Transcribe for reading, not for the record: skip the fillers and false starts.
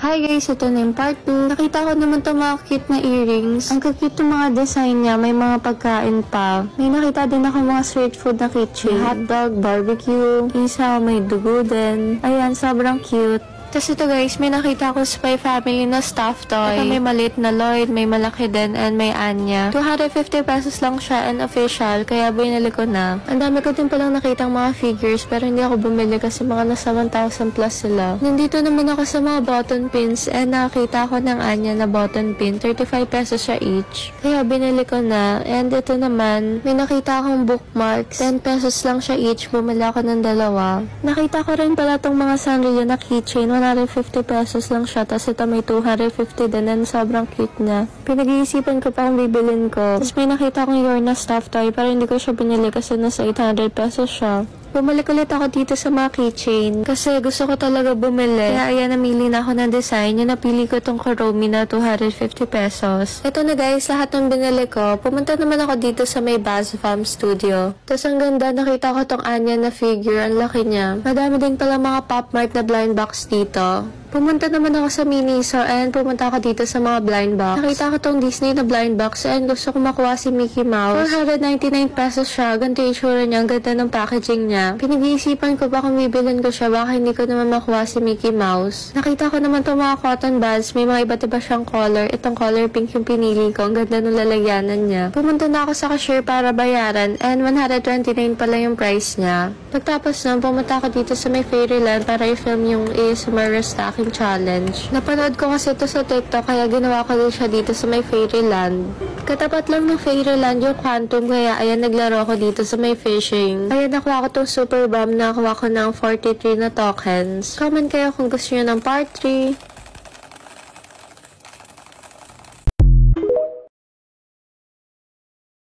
Hi guys, ito na yung part 2. Nakita ko naman itong mga cute na earrings. Ang cute ng mga design niya, may mga pagkain pa. May nakita din ako mga street food na kitchen. Hotdog, barbecue, isaw, may dugo din. Ayan, sobrang cute. Tapos ito guys, may nakita ko Spy Family na stuffed toy. Ito may maliit na Lloyd, may malaki din, and may Anya. 250 pesos lang siya and official, kaya binili ko na. Ang dami ko din palang nakitang mga figures, pero hindi ako bumili kasi mga nasa 1,000 plus sila. Nandito naman ako sa mga button pins, and nakita ko ng Anya na button pin. 35 pesos siya each. Kaya binili ko na. And ito naman, may nakita akong bookmarks. 10 pesos lang siya each. Bumili ako ng dalawa. Nakita ko rin pala tong mga Sanrio na keychain. 150 pesos lang siya. Tapos ito may 250 din and sobrang cute na. Pinag-iisipan ko pa kung bibilin ko. Tapos may nakita akong Yorna stuffed toy pero hindi ko siya binili kasi nasa 800 pesos siya. Bumalik ulit ako dito sa mga keychain kasi gusto ko talaga bumili. Kaya ayan, namili na ako ng design. Yung napili ko itong Kuromi na 250 pesos. Ito na guys, lahat ng binili ko. Pumunta naman ako dito sa may Bazfam Studio. Tapos ang ganda, nakita ko itong Anya na figure. Ang laki niya. Madami din pala mga Pop Mart na blind box dito. Pumunta naman ako sa Miniso and pumunta ako dito sa mga blind box. Nakita ko tong Disney na blind box and gusto ko makuha si Mickey Mouse. 499 pesos siya. Ganito yung itsura niya. Ang ganda ng packaging niya. Pinag-iisipan ko ba kung bibilin ko siya, baka hindi ko naman makuha si Mickey Mouse. Nakita ko naman itong mga cotton buds. May mga iba't iba siyang color. Itong color pink yung pinili ko. Ang ganda ng lalagyanan niya. Pumunta na ako sa cashier para bayaran and 129 pala yung price niya. Pagtapos nun, pumunta ako dito sa may Fairyland para i-film yung ASMR restocking challenge. Napanood ko kasi ito sa TikTok kaya ginawa ko din siya dito sa may Fairyland. Katapat lang ng Fairyland yung Quantum kaya ayan naglaro ako dito sa may fishing. Ayan nakuha ko tong Super Bomb, nakakuha ko ng 43 na tokens. Comment kayo kung gusto nyo ng part 3.